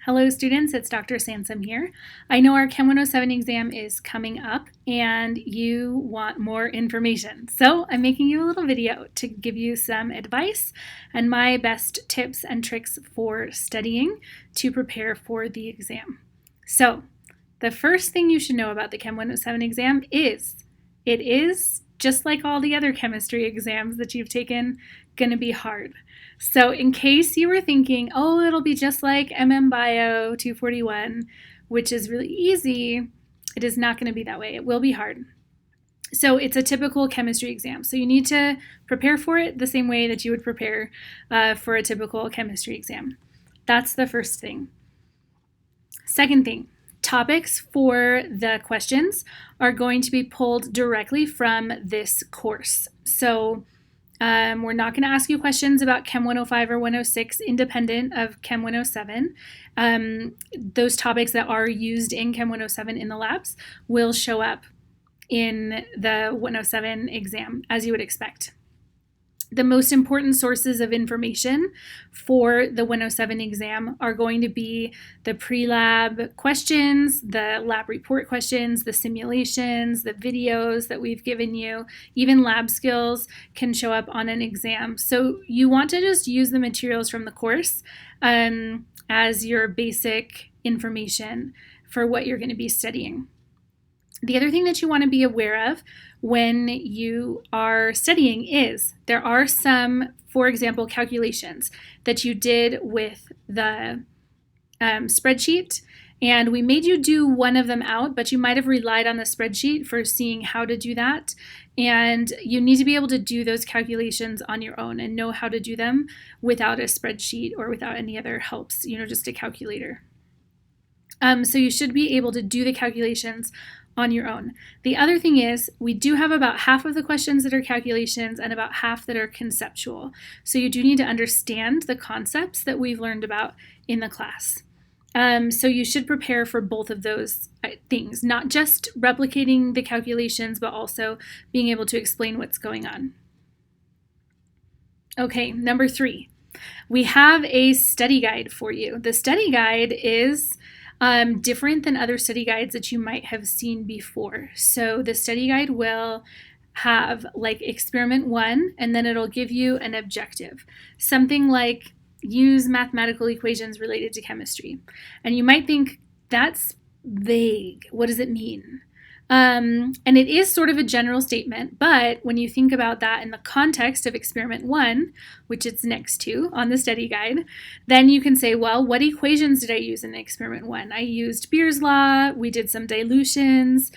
Hello students, it's Dr. Sansom here. I know our Chem 107 exam is coming up and you want more information. So I'm making you a little video to give you some advice and my best tips and tricks for studying to prepare for the exam. So the first thing you should know about the Chem 107 exam is it is, just like all the other chemistry exams that you've taken, going to be hard. So in case you were thinking, oh, it'll be just like Bio 241, which is really easy, it is not going to be that way. It will be hard. So it's a typical chemistry exam. So you need to prepare for it the same way that you would prepare for a typical chemistry exam. That's the first thing. Second thing, topics for the questions are going to be pulled directly from this course. So we're not going to ask you questions about Chem 105 or 106 independent of Chem 107. Those topics that are used in Chem 107 in the labs will show up in the 107 exam, as you would expect. The most important sources of information for the 107 exam are going to be the pre-lab questions, the lab report questions, the simulations, the videos that we've given you. Even lab skills can show up on an exam. So you want to just use the materials from the course as your basic information for what you're going to be studying. The other thing that you want to be aware of when you are studying is there are some, for example, calculations that you did with the spreadsheet, and we made you do one of them out, but you might have relied on the spreadsheet for seeing how to do that, and you need to be able to do those calculations on your own and know how to do them without a spreadsheet or without any other helps, just a calculator. So you should be able to do the calculations on your own. The other thing is we do have about half of the questions that are calculations and about half that are conceptual. So you do need to understand the concepts that we've learned about in the class. So you should prepare for both of those things, not just replicating the calculations, but also being able to explain what's going on. Okay, number 3, we have a study guide for you. The study guide is different than other study guides that you might have seen before. So the study guide will have like experiment 1, and then it'll give you an objective. Something like use mathematical equations related to chemistry. And you might think, that's vague. What does it mean? And it is sort of a general statement, but when you think about that in the context of experiment 1, which it's next to on the study guide, then you can say, well, what equations did I use in experiment 1? I used Beer's law, we did some dilutions,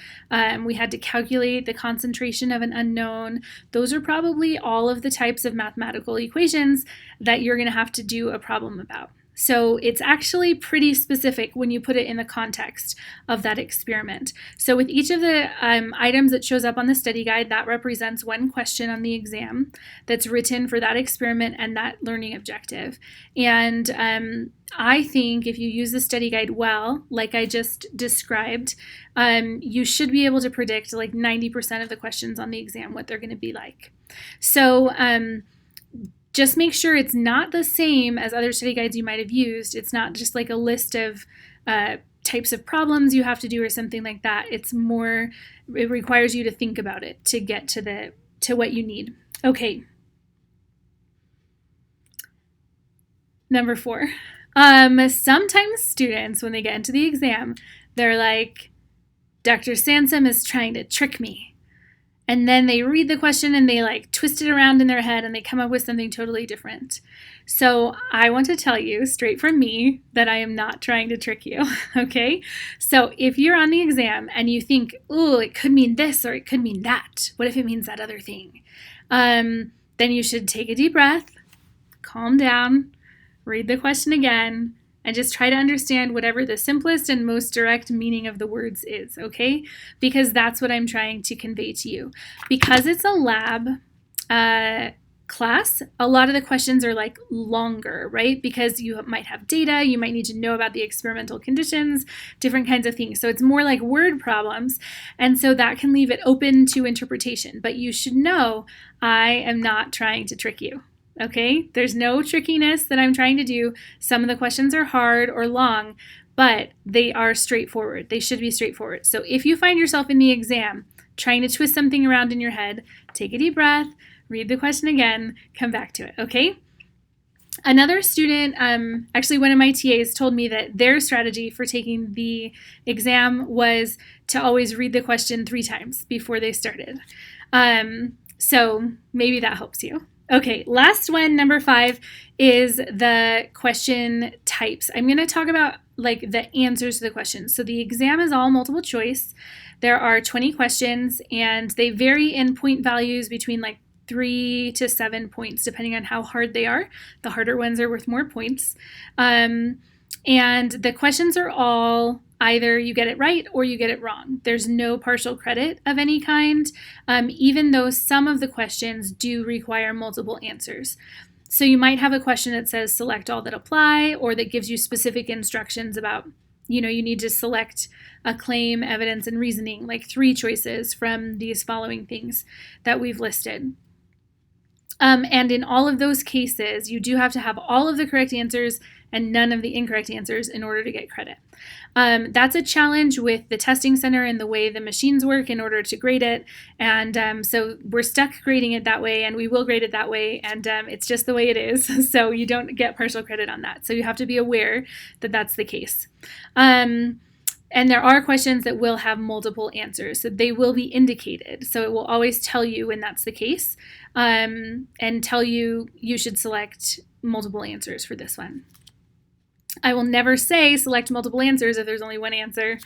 we had to calculate the concentration of an unknown. Those are probably all of the types of mathematical equations that you're going to have to do a problem about. So it's actually pretty specific when you put it in the context of that experiment. So with each of the items that shows up on the study guide, that represents one question on the exam that's written for that experiment and that learning objective. And I think if you use the study guide well, like I just described, you should be able to predict like 90% of the questions on the exam, what they're going to be like. So just make sure it's not the same as other study guides you might have used. It's not just like a list of types of problems you have to do or something like that. It's more, it requires you to think about it to get to what you need. Okay. Number 4. Sometimes students, when they get into the exam, they're like, Dr. Sansom is trying to trick me. And then they read the question and they like twist it around in their head and they come up with something totally different. So I want to tell you straight from me that I am not trying to trick you, okay? So if you're on the exam and you think, oh, it could mean this or it could mean that, what if it means that other thing? Then you should take a deep breath, calm down, read the question again, and just try to understand whatever the simplest and most direct meaning of the words is, okay? Because that's what I'm trying to convey to you. Because it's a lab class, a lot of the questions are like longer, right? Because you might have data, you might need to know about the experimental conditions, different kinds of things. So it's more like word problems, and so that can leave it open to interpretation. But you should know I am not trying to trick you. okay? There's no trickiness that I'm trying to do. Some of the questions are hard or long, but they are straightforward. They should be straightforward. So if you find yourself in the exam trying to twist something around in your head, take a deep breath, read the question again, come back to it, okay? Another student, actually one of my TAs told me that their strategy for taking the exam was to always read the question 3 times before they started. So maybe that helps you. Okay, last one, number 5, is the question types. I'm going to talk about like the answers to the questions. So the exam is all multiple choice. There are 20 questions and they vary in point values between like 3 to 7 points, depending on how hard they are. The harder ones are worth more points. And the questions are all either you get it right or you get it wrong. There's no partial credit of any kind, even though some of the questions do require multiple answers. So you might have a question that says select all that apply, or that gives you specific instructions about, you need to select a claim, evidence, and reasoning, like 3 choices from these following things that we've listed. And in all of those cases, you do have to have all of the correct answers and none of the incorrect answers in order to get credit. That's a challenge with the testing center and the way the machines work in order to grade it. And so we're stuck grading it that way, and we will grade it that way. And it's just the way it is. So you don't get partial credit on that. So you have to be aware that that's the case. And there are questions that will have multiple answers, so they will be indicated. So it will always tell you when that's the case, and tell you should select multiple answers for this one. I will never say select multiple answers if there's only one answer,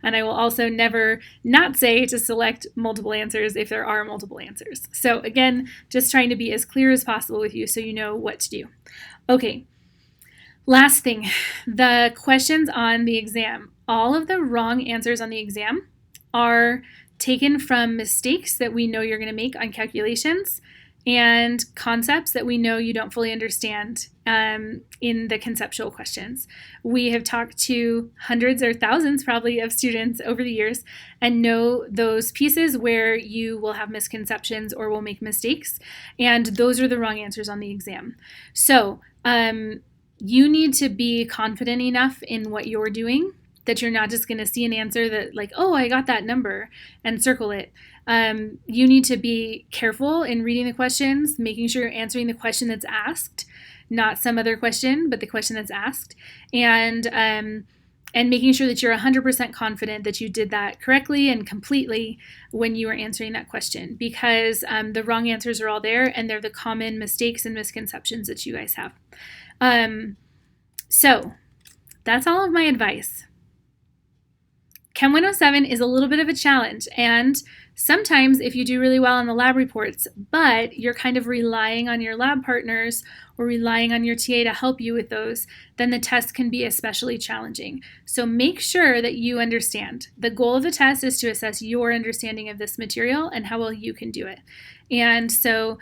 and I will also never not say to select multiple answers if there are multiple answers. So again, just trying to be as clear as possible with you so you know what to do. Okay, last thing, the questions on the exam. All of the wrong answers on the exam are taken from mistakes that we know you're going to make on calculations and concepts that we know you don't fully understand in the conceptual questions. We have talked to hundreds or thousands probably of students over the years and know those pieces where you will have misconceptions or will make mistakes, and those are the wrong answers on the exam. So you need to be confident enough in what you're doing that you're not just going to see an answer that like, oh, I got that number and circle it. You need to be careful in reading the questions, making sure you're answering the question that's asked, not some other question, but the question that's asked, and making sure that you're 100% confident that you did that correctly and completely when you were answering that question, because the wrong answers are all there, and they're the common mistakes and misconceptions that you guys have. So that's all of my advice. Chem 107 is a little bit of a challenge, and sometimes if you do really well on the lab reports, but you're kind of relying on your lab partners or relying on your TA to help you with those, then the test can be especially challenging. So make sure that you understand. The goal of the test is to assess your understanding of this material and how well you can do it. And so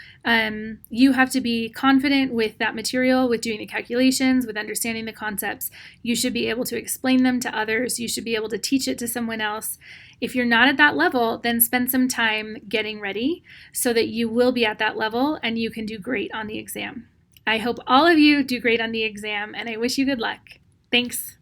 you have to be confident with that material, with doing the calculations, with understanding the concepts. You should be able to explain them to others. You should be able to teach it to someone else. If you're not at that level, then spend some time getting ready so that you will be at that level and you can do great on the exam. I hope all of you do great on the exam, and I wish you good luck. Thanks.